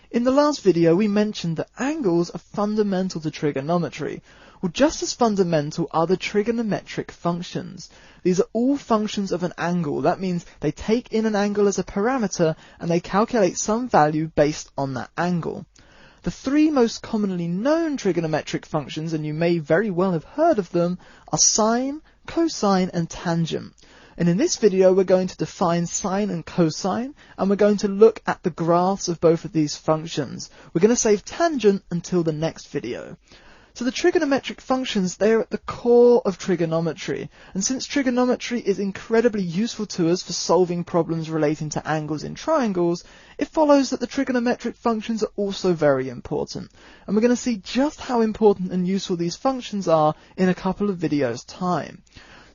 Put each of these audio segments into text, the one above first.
In the last video we mentioned that angles are fundamental to trigonometry. Well, just as fundamental are the trigonometric functions. These are all functions of an angle. That means they take in an angle as a parameter and they calculate some value based on that angle. The three most commonly known trigonometric functions, and you may very well have heard of them, are sine, cosine and tangent. And in this video we're going to define sine and cosine, and we're going to look at the graphs of both of these functions. We're going to save tangent until the next video. So the trigonometric functions, they're at the core of trigonometry, and since trigonometry is incredibly useful to us for solving problems relating to angles in triangles, it follows that the trigonometric functions are also very important. And we're going to see just how important and useful these functions are in a couple of videos' time.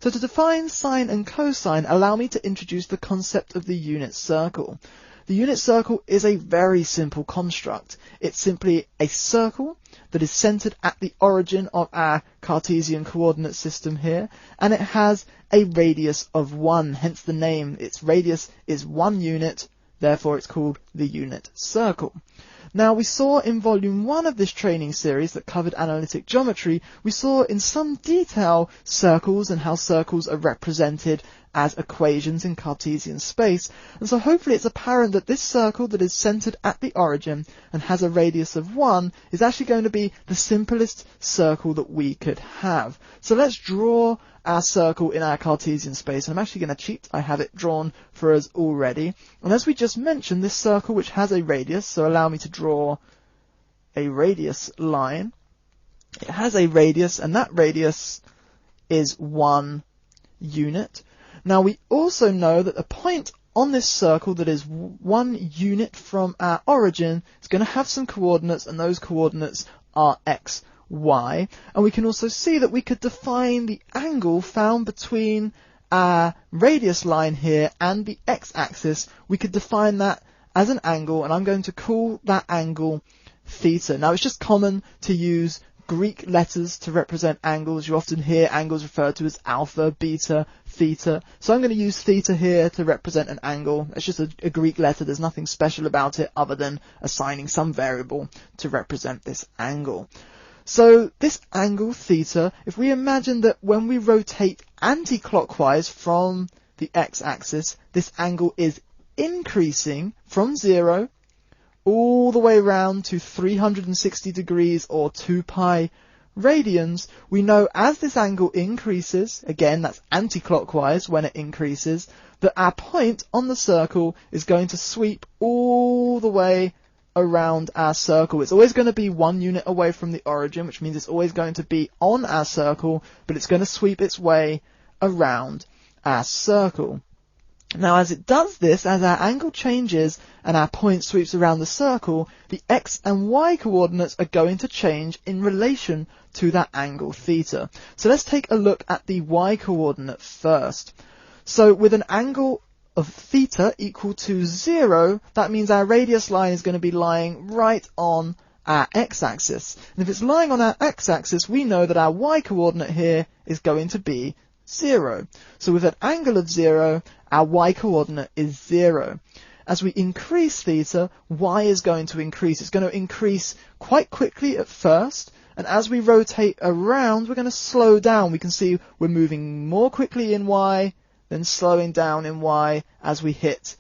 So to define sine and cosine, allow me to introduce the concept of the unit circle. The unit circle is a very simple construct. It's simply a circle that is centered at the origin of our Cartesian coordinate system here, and it has a radius of 1, hence the name. Its radius is 1 unit, therefore it's called the unit circle. Now, we saw in volume 1 of this training series that covered analytic geometry, we saw in some detail circles and how circles are represented as equations in Cartesian space. And so hopefully it's apparent that this circle that is centered at the origin and has a radius of 1 is actually going to be the simplest circle that we could have. So let's draw our circle in our Cartesian space. I'm actually going to cheat. I have it drawn for us already. And as we just mentioned, this circle which has a radius, so allow me to draw a radius line. It has a radius, and that radius is 1 unit. Now we also know that a point on this circle that is 1 unit from our origin is going to have some coordinates, and those coordinates are x, y. And we can also see that we could define the angle found between our radius line here and the x-axis. We could define that as an angle, and I'm going to call that angle theta. Now it's just common to use Greek letters to represent angles. You often hear angles referred to as alpha, beta, theta. So I'm going to use theta here to represent an angle. It's just a Greek letter. There's nothing special about it other than assigning some variable to represent this angle. So this angle theta, if we imagine that when we rotate anti-clockwise from the x-axis, this angle is increasing from 0 all the way round to 360 degrees or 2 pi radians, we know as this angle increases, again that's anti-clockwise when it increases, that our point on the circle is going to sweep all the way around our circle. It's always going to be 1 unit away from the origin, which means it's always going to be on our circle, but it's going to sweep its way around our circle. Now as it does this, as our angle changes and our point sweeps around the circle, the x and y coordinates are going to change in relation to that angle theta. So let's take a look at the y coordinate first. So with an angle of theta equal to 0, that means our radius line is going to be lying right on our x-axis. And if it's lying on our x-axis, we know that our y coordinate here is going to be 0. So with an angle of 0, our y coordinate is 0. As we increase theta, y is going to increase. It's going to increase quite quickly at first, and as we rotate around, we're going to slow down. We can see we're moving more quickly in y, then slowing down in y as we hit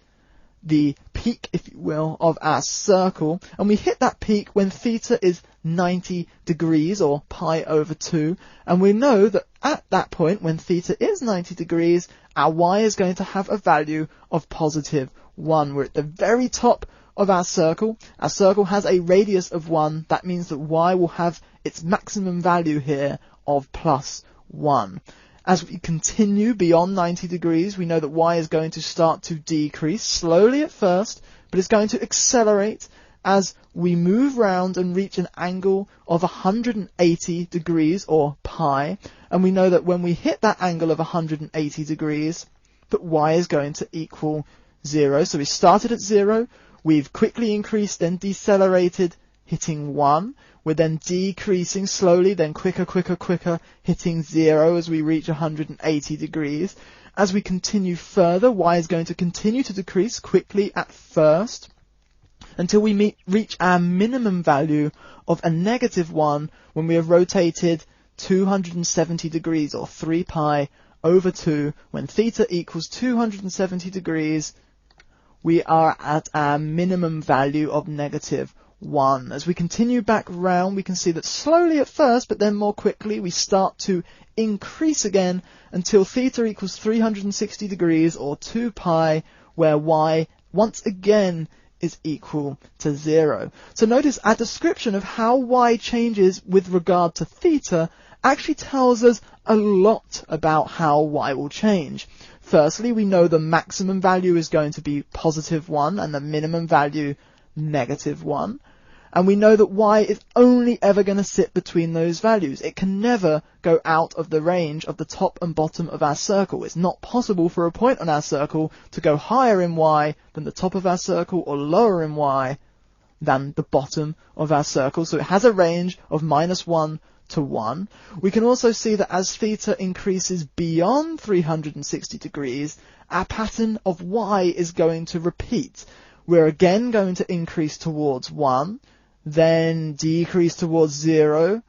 the peak, if you will, of our circle. And we hit that peak when theta is 90 degrees, or pi over 2. And we know that at that point, when theta is 90 degrees, our y is going to have a value of positive 1. We're at the very top of our circle. Our circle has a radius of 1. That means that y will have its maximum value here of plus 1. As we continue beyond 90 degrees, we know that y is going to start to decrease, slowly at first, but it's going to accelerate as we move round and reach an angle of 180 degrees, or pi. And we know that when we hit that angle of 180 degrees, that y is going to equal 0. So we started at 0, we've quickly increased, then decelerated, hitting 1. We're then decreasing slowly, then quicker, hitting 0 as we reach 180 degrees. As we continue further, y is going to continue to decrease quickly at first. until we reach our minimum value of a -1 when we have rotated 270 degrees, or 3 pi over 2. When theta equals 270 degrees, we are at our minimum value of -1. As we continue back round, we can see that slowly at first, but then more quickly, we start to increase again until theta equals 360 degrees, or 2 pi, where y once again is equal to 0. So notice our description of how y changes with regard to theta actually tells us a lot about how y will change. Firstly, we know the maximum value is going to be +1 and the minimum value -1. And we know that y is only ever going to sit between those values. It can never go out of the range of the top and bottom of our circle. It's not possible for a point on our circle to go higher in y than the top of our circle, or lower in y than the bottom of our circle. So it has a range of -1 to 1. We can also see that as theta increases beyond 360 degrees, our pattern of y is going to repeat. We're again going to increase towards 1, then decrease towards 0,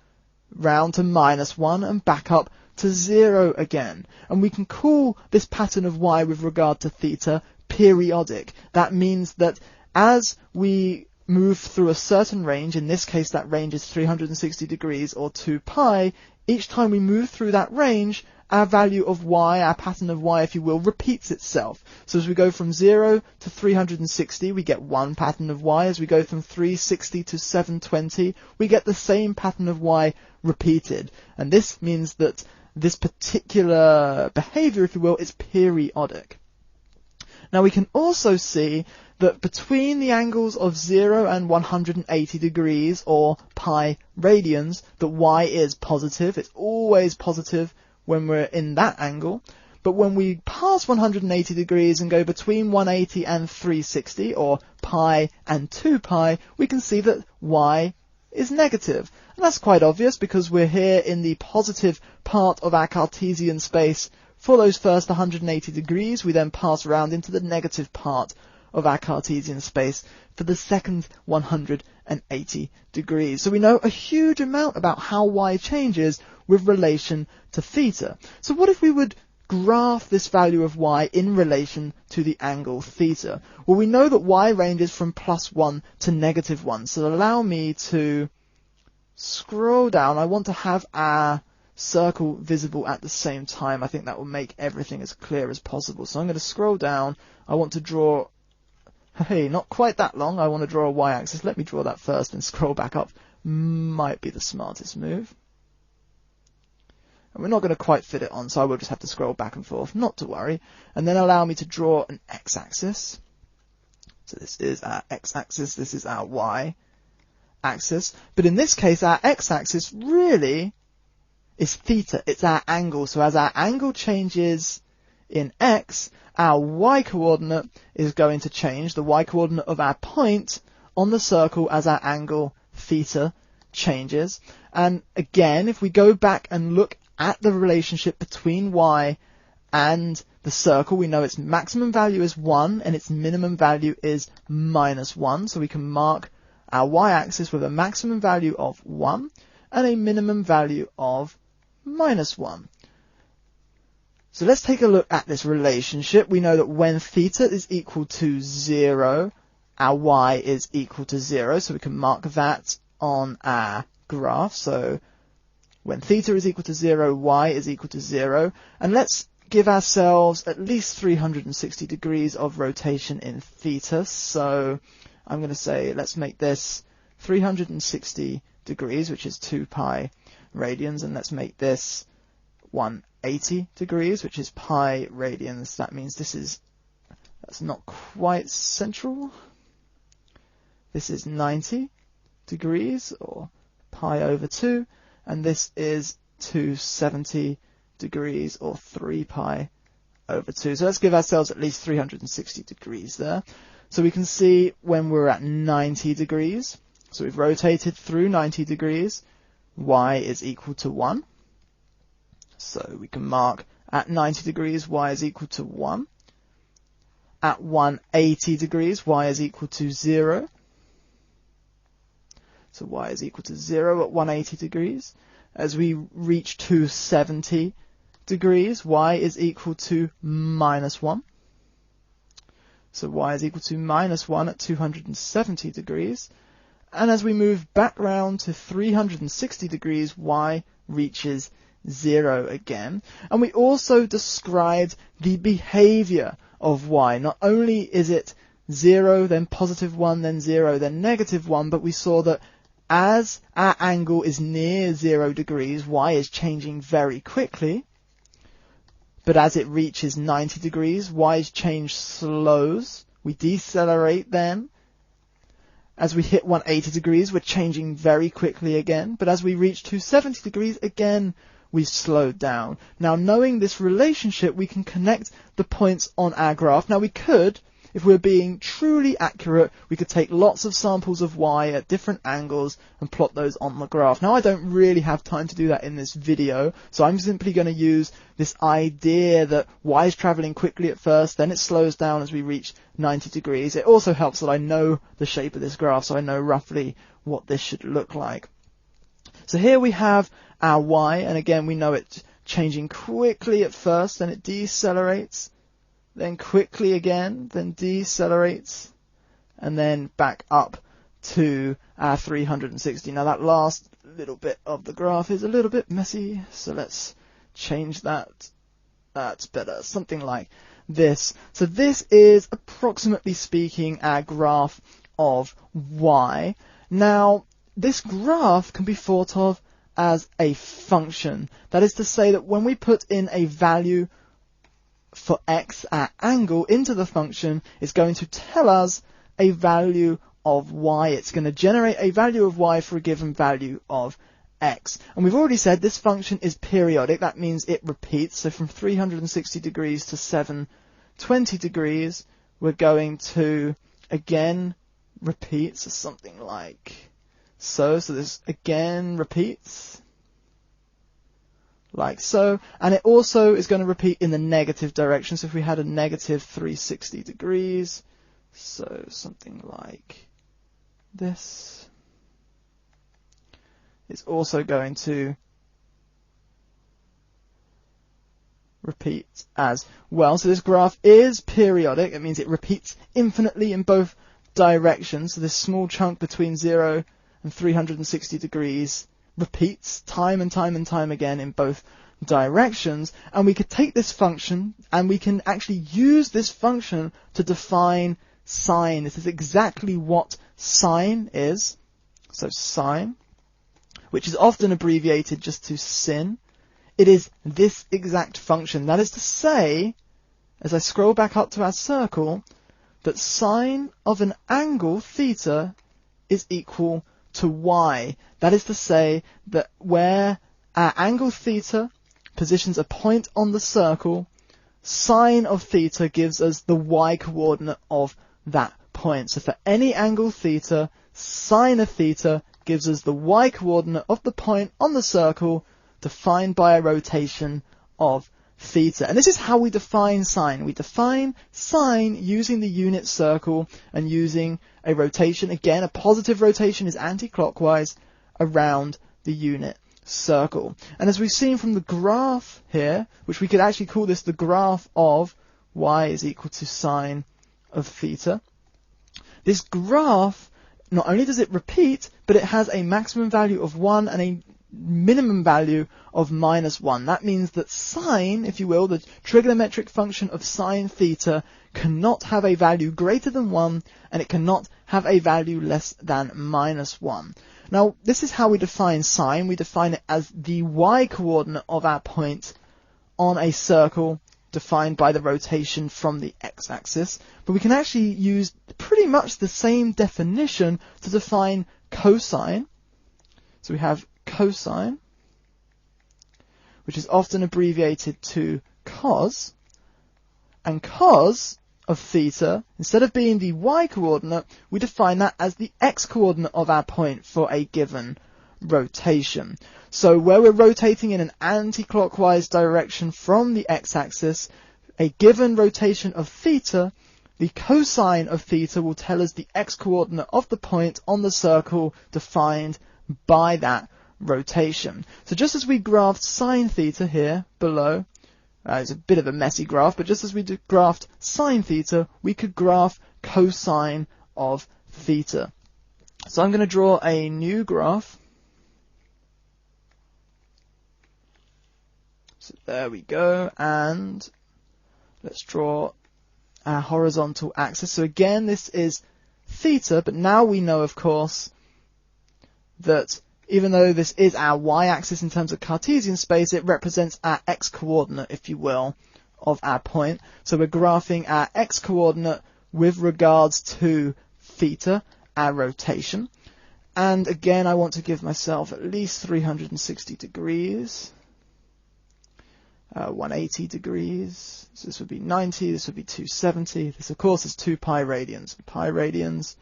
round to -1, and back up to 0 again. And we can call this pattern of y with regard to theta periodic. That means that as we move through a certain range, in this case that range is 360 degrees, or 2 pi, each time we move through that range, our value of y, our pattern of y, if you will, repeats itself. So as we go from 0 to 360, we get one pattern of y. As we go from 360 to 720, we get the same pattern of y repeated. And this means that this particular behavior, if you will, is periodic. Now we can also see that between the angles of 0 and 180 degrees, or pi radians, that y is positive. It's always positive when we're in that angle. But when we pass 180 degrees and go between 180 and 360, or pi and 2 pi, we can see that y is negative. And that's quite obvious because we're here in the positive part of our Cartesian space for those first 180 degrees. We then pass around into the negative part of our Cartesian space for the second 180 degrees. So we know a huge amount about how y changes with relation to theta. So what if we would graph this value of y in relation to the angle theta? Well, we know that y ranges from +1 to -1. So allow me to scroll down. I want to have our circle visible at the same time. I think that will make everything as clear as possible. So I'm going to scroll down. I want to draw, hey, not quite that long. I want to draw a y-axis. Let me draw that first and scroll back up. Might be the smartest move. And we're not going to quite fit it on, so I will just have to scroll back and forth, not to worry. And then allow me to draw an x-axis. So this is our x-axis, this is our y-axis. But in this case, our x-axis really is theta. It's our angle. So as our angle changes in x, our y-coordinate is going to change, the y-coordinate of our point on the circle as our angle theta changes. And again, if we go back and look at the relationship between y and the circle, we know its maximum value is 1 and its minimum value is -1. So we can mark our y-axis with a maximum value of 1 and a minimum value of -1. So let's take a look at this relationship. We know that when theta is equal to 0, our y is equal to 0. So we can mark that on our graph. So when theta is equal to 0, y is equal to 0. And let's give ourselves at least 360 degrees of rotation in theta. So I'm going to say, let's make this 360 degrees, which is 2 pi radians. And let's make this 180 degrees, which is pi radians. That means that's not quite central. This is 90 degrees, or pi over 2. And this is 270 degrees, or 3 pi over 2. So let's give ourselves at least 360 degrees there. So we can see when we're at 90 degrees, so we've rotated through 90 degrees, y is equal to 1. So we can mark at 90 degrees, y is equal to 1. At 180 degrees, y is equal to 0. So y is equal to 0 at 180 degrees. As we reach 270 degrees, y is equal to minus 1. So y is equal to minus 1 at 270 degrees. And as we move back round to 360 degrees, y reaches 0 again. And we also described the behavior of y. Not only is it 0, then positive 1, then 0, then negative 1, but we saw that as our angle is near 0 degrees, y is changing very quickly. But as it reaches 90 degrees, y's change slows. We decelerate then. As we hit 180 degrees, we're changing very quickly again. But as we reach 270 degrees, again, we slowed down. Now, knowing this relationship, we can connect the points on our graph. Now, we could, if we're being truly accurate, we could take lots of samples of y at different angles and plot those on the graph. Now, I don't really have time to do that in this video, so I'm simply going to use this idea that y is traveling quickly at first, then it slows down as we reach 90 degrees. It also helps that I know the shape of this graph, so I know roughly what this should look like. So here we have our y, and again, we know it's changing quickly at first, then it decelerates. Then quickly again, then decelerates, and then back up to our 360. Now that last little bit of the graph is a little bit messy, so let's change that. That's better, something like this. So this is, approximately speaking, our graph of y. Now, this graph can be thought of as a function. That is to say that when we put in a value for x, our angle, into the function, it's going to tell us a value of y. It's going to generate a value of y for a given value of x. And we've already said this function is periodic. That means it repeats. So from 360 degrees to 720 degrees, we're going to, again, repeat. So something like so. So this again repeats. Like so, and it also is going to repeat in the negative direction. So if we had a negative 360 degrees, so something like this, it's also going to repeat as well. So this graph is periodic. It means it repeats infinitely in both directions. So this small chunk between 0 and 360 degrees repeats time and time and time again in both directions, and we could take this function and we can actually use this function to define sine. This is exactly what sine is. So sine, which is often abbreviated just to sin, it is this exact function. That is to say, as I scroll back up to our circle, that sine of an angle theta is equal to y. That is to say that where our angle theta positions a point on the circle, sine of theta gives us the y coordinate of that point. So for any angle theta, sine of theta gives us the y coordinate of the point on the circle defined by a rotation of theta. And this is how we define sine. We define sine using the unit circle and using a rotation. Again, a positive rotation is anti-clockwise around the unit circle. And as we've seen from the graph here, which we could actually call this the graph of y is equal to sine of theta, this graph, not only does it repeat, but it has a maximum value of 1 and a minimum value of -1. That means that sine, if you will, the trigonometric function of sine theta, cannot have a value greater than 1, and it cannot have a value less than -1. Now, this is how we define sine. We define it as the y coordinate of our point on a circle defined by the rotation from the x-axis. But we can actually use pretty much the same definition to define cosine. So we have cosine, which is often abbreviated to cos, and cos of theta, instead of being the y coordinate, we define that as the x coordinate of our point for a given rotation. So where we're rotating in an anti-clockwise direction from the x-axis, a given rotation of theta the cosine of theta will tell us the x-coordinate of the point on the circle defined by that rotation. So just as we graphed sine theta here below, it's a bit of a messy graph, but just as we graphed sine theta, we could graph cosine of theta. So I'm going to draw a new graph. So there we go, and let's draw our horizontal axis. So again, this is theta, but now we know, of course, that even though this is our y-axis in terms of Cartesian space, it represents our x-coordinate, if you will, of our point. So we're graphing our x-coordinate with regards to theta, our rotation. And again, I want to give myself at least 360 degrees. 180 degrees, so this would be 90, this would be 270, this of course is 2 pi radians,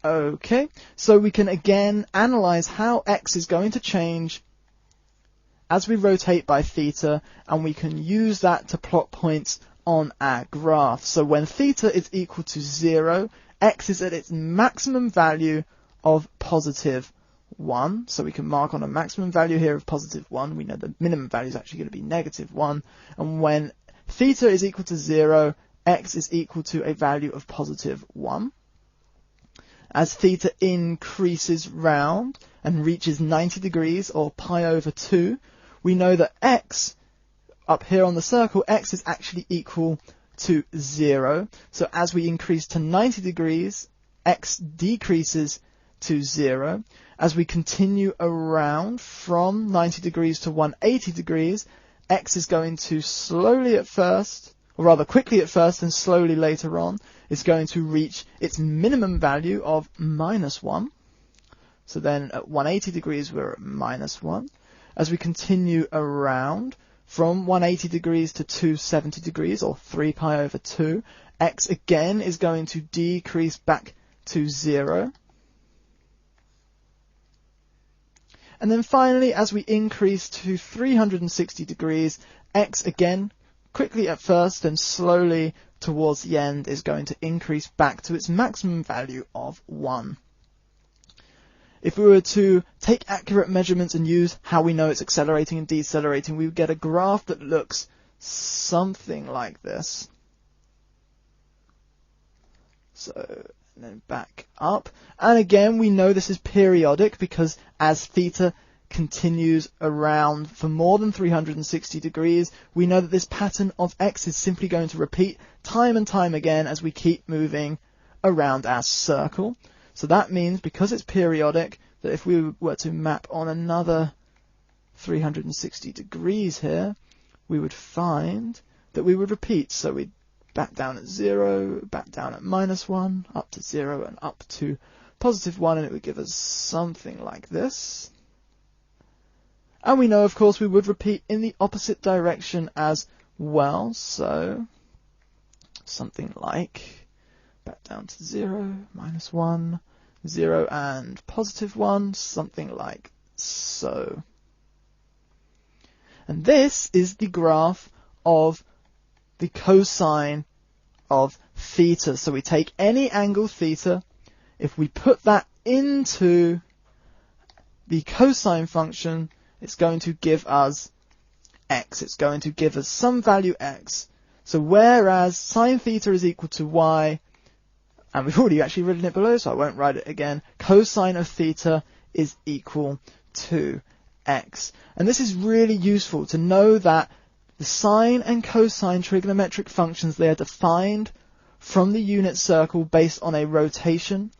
Okay, so we can again analyze how x is going to change as we rotate by theta, and we can use that to plot points on our graph. So when theta is equal to 0, x is at its maximum value of positive 1, so we can mark on a maximum value here of positive 1. We know the minimum value is actually going to be negative 1, and when theta is equal to 0, x is equal to a value of positive 1. As theta increases round and reaches 90 degrees, or pi over 2, we know that x, up here on the circle, x is actually equal to 0. So as we increase to 90 degrees, x decreases to 0. As we continue around from 90 degrees to 180 degrees, x is going to slowly at first, or rather quickly at first and slowly later on, is going to reach its minimum value of -1. So then at 180 degrees we're at -1. As we continue around from 180 degrees to 270 degrees, or 3 pi over 2, x again is going to decrease back to 0. And then finally, as we increase to 360 degrees, x again, quickly at first and slowly towards the end, is going to increase back to its maximum value of 1. If we were to take accurate measurements and use how we know it's accelerating and decelerating, we would get a graph that looks something like this. So, and then back up. And again, we know this is periodic because as theta continues around for more than 360 degrees, we know that this pattern of x is simply going to repeat time and time again as we keep moving around our circle. So that means, because it's periodic, that if we were to map on another 360 degrees here, we would find that we would repeat. So we'd back down at 0, back down at -1, up to 0, and up to +1, and it would give us something like this. And we know, of course, we would repeat in the opposite direction as well, so something like back down to 0, -1, 0, and +1, something like so. And this is the graph of the cosine of theta. So we take any angle theta, if we put that into the cosine function, it's going to give us x. It's going to give us some value x. So whereas sine theta is equal to y, and we've already actually written it below, so I won't write it again, cosine of theta is equal to x. And this is really useful to know that the sine and cosine trigonometric functions, they are defined from the unit circle based on a rotation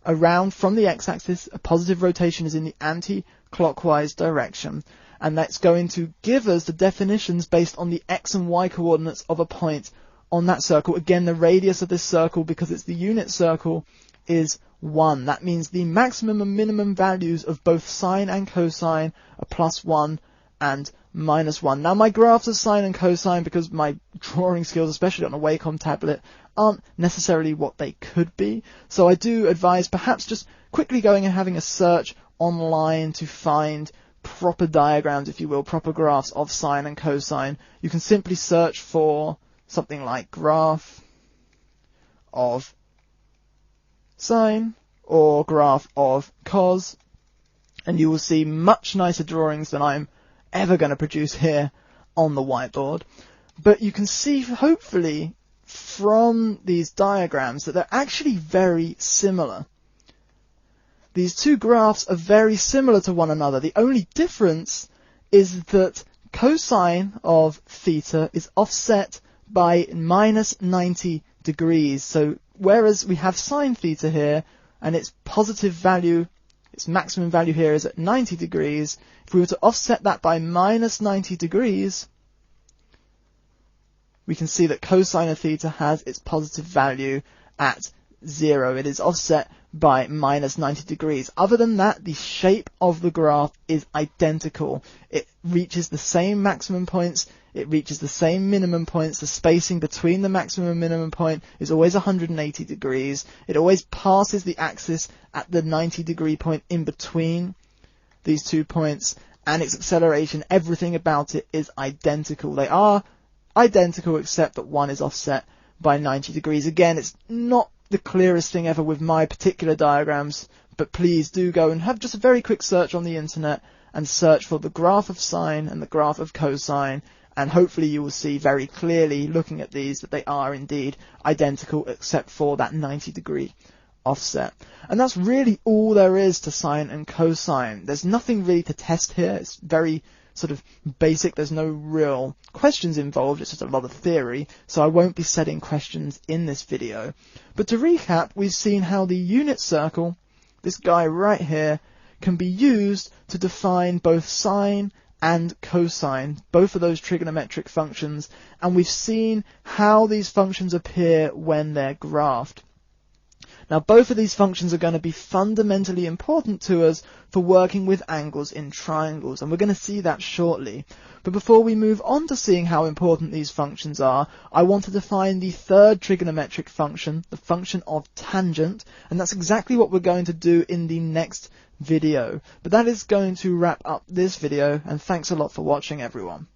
around from the x-axis. A positive rotation is in the anti-clockwise direction, and that's going to give us the definitions based on the x and y coordinates of a point on that circle. Again, the radius of this circle, because it's the unit circle, is 1. That means the maximum and minimum values of both sine and cosine are +1 and -1. Now my graphs of sine and cosine, because my drawing skills, especially on a Wacom tablet, aren't necessarily what they could be, so I do advise perhaps just quickly going and having a search online to find proper diagrams, if you will, proper graphs of sine and cosine. You can simply search for something like graph of sine or graph of cos, and you will see much nicer drawings than I'm ever going to produce here on the whiteboard. But you can see, hopefully, from these diagrams that they're actually very similar. These two graphs are very similar to one another. The only difference is that cosine of theta is offset by minus 90 degrees. So whereas we have sine theta here, and its positive value, its maximum value here is at 90 degrees, if we were to offset that by minus 90 degrees, we can see that cosine of theta has its positive value at 0. It is offset by minus 90 degrees. Other than that, the shape of the graph is identical. It reaches the same maximum points, it reaches the same minimum points. The spacing between the maximum and minimum point is always 180 degrees. It always passes the axis at the 90 degree point in between these 2 points, and its acceleration, everything about it is identical. They are identical except that one is offset by 90 degrees. Again, it's not the clearest thing ever with my particular diagrams, but please do go and have just a very quick search on the internet and search for the graph of sine and the graph of cosine, and hopefully you will see very clearly, looking at these, that they are indeed identical except for that 90 degree offset. And that's really all there is to sine and cosine. There's nothing really to test here. It's very sort of basic. There's no real questions involved. It's just a lot of theory, so I won't be setting questions in this video. But to recap, we've seen how the unit circle, this guy right here, can be used to define both sine and cosine, both of those trigonometric functions, and we've seen how these functions appear when they're graphed. Now, both of these functions are going to be fundamentally important to us for working with angles in triangles, and we're going to see that shortly. But before we move on to seeing how important these functions are, I want to define the third trigonometric function, the function of tangent, and that's exactly what we're going to do in the next video. But that is going to wrap up this video, and thanks a lot for watching, everyone.